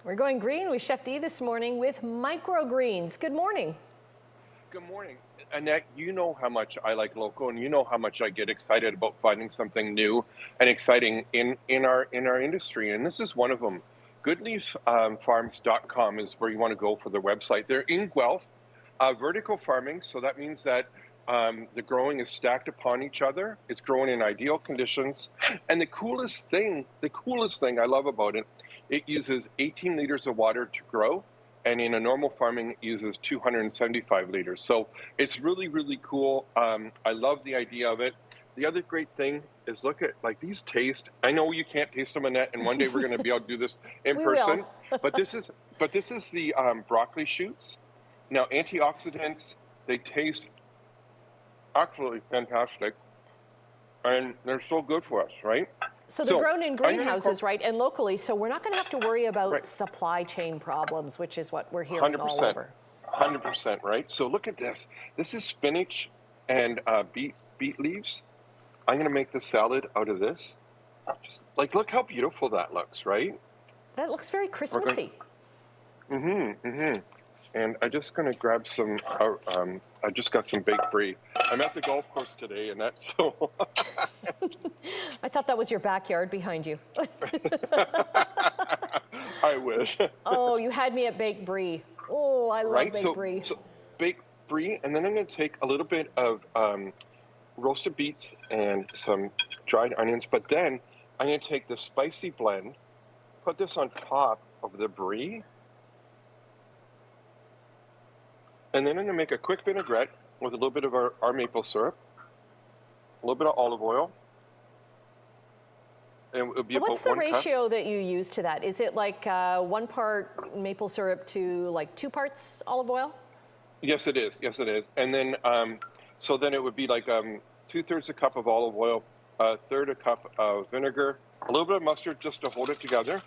We're going green with Chef D this morning with microgreens. Good morning. Good morning. Annette, you know how much I like local, and you know how much I get excited about finding something new and exciting in our industry. And this is one of them. Goodleaffarms.com is where you want to go for their website. They're in Guelph, vertical farming. So that means that the growing is stacked upon each other. It's growing in ideal conditions. And the coolest thing I love about it, it uses 18 liters of water to grow. And in a normal farming, it uses 275 liters. So it's really, really cool. I love the idea of it. The other great thing is look at like these taste. I know you can't taste them, Annette, and one day we're going to be able to do this in person. But this is the broccoli shoots. Now, antioxidants, they taste absolutely fantastic, and they're so good for us, right? So they're grown in greenhouses, right, and locally, so we're not going to have to worry about supply chain problems, which is what we're hearing 100%, all over. 100%, right? So look at this. This is spinach and beet leaves. I'm going to make the salad out of this. Just like, look how beautiful that looks, right? That looks very Christmassy. And I'm just going to grab some, I just got some baked brie. I'm at the golf course today, and that's so... I thought that was your backyard behind you. I wish. Oh, you had me at baked brie. Oh, I love baked brie. So baked brie, and then I'm going to take a little bit of roasted beets and some dried onions, but then I'm going to take the spicy blend, put this on top of the brie, and then I'm going to make a quick vinaigrette with a little bit of our maple syrup, a little bit of olive oil. And it'll be what's about the ratio that you use to that? Is it like 1 part maple syrup to like 2 parts olive oil? Yes, it is. Yes, it is. And then, so then it would be like 2/3 a cup of olive oil, 1/3 a cup of vinegar, a little bit of mustard just to hold it together.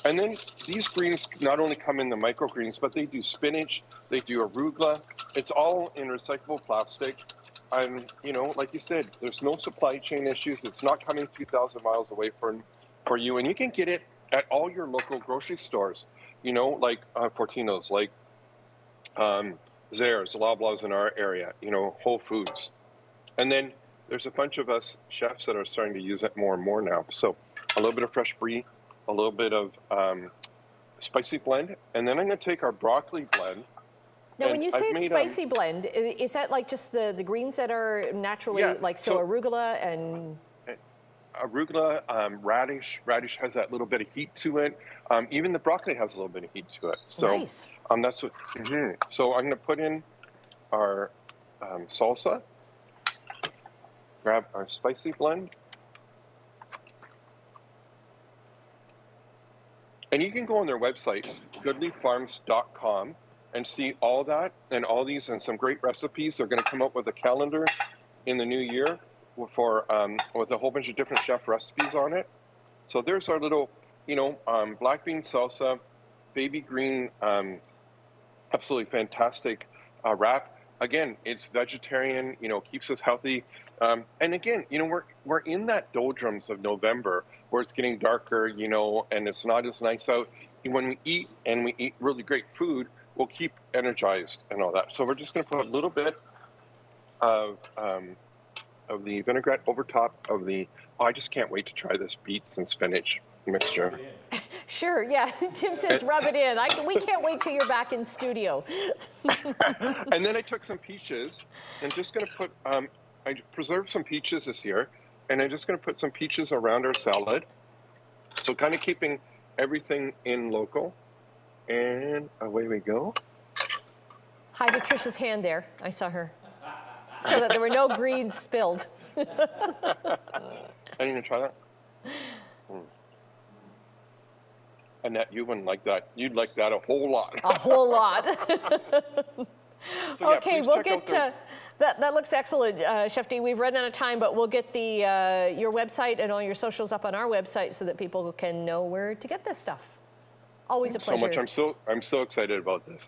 And then these greens not only come in the microgreens, but they do spinach, they do arugula. It's all in recyclable plastic. And, you know, like you said, there's no supply chain issues. It's not coming 2,000 miles away for you. And you can get it at all your local grocery stores, you know, like Fortino's, like Zehrs, Loblaws in our area, you know, Whole Foods. And then there's a bunch of us chefs that are starting to use it more and more now. So a little bit of fresh brie, a little bit of spicy blend, and then I'm going to take our broccoli blend. Now, when you say it's spicy blend, is that like just the greens that are naturally like so arugula and radish? Radish has that little bit of heat to it. Even the broccoli has a little bit of heat to it. So nice. That's what. So I'm going to put in our salsa. Grab our spicy blend. And you can go on their website, goodleaffarms.com, and see all that and all these and some great recipes. They're going to come up with a calendar in the new year for with a whole bunch of different chef recipes on it. So there's our little, you know, black bean salsa, baby green, absolutely fantastic wrap. Again, it's vegetarian, you know, keeps us healthy. And again, you know, we're in that doldrums of November where it's getting darker, you know, and it's not as nice out. When we eat and we eat really great food, we'll keep energized and all that. So we're just going to put a little bit of the vinaigrette over top of the. Oh, I just can't wait to try this beets and spinach mixture. Sure, yeah. Tim says rub it in. We can't wait till you're back in studio. And then I took some peaches and just going to put. I preserved some peaches this year, and I'm just going to put some peaches around our salad. So kind of keeping everything in local. And away we go. Hide Trisha's hand there. I saw her. So that there were no greens spilled. I need to try that. Annette, you wouldn't like that. You'd like that a whole lot. A whole lot. So, yeah, okay, we'll get to... That looks excellent, Chef D. We've run out of time, but we'll get the your website and all your socials up on our website so that people can know where to get this stuff. Always a pleasure. So much. I'm so excited about this.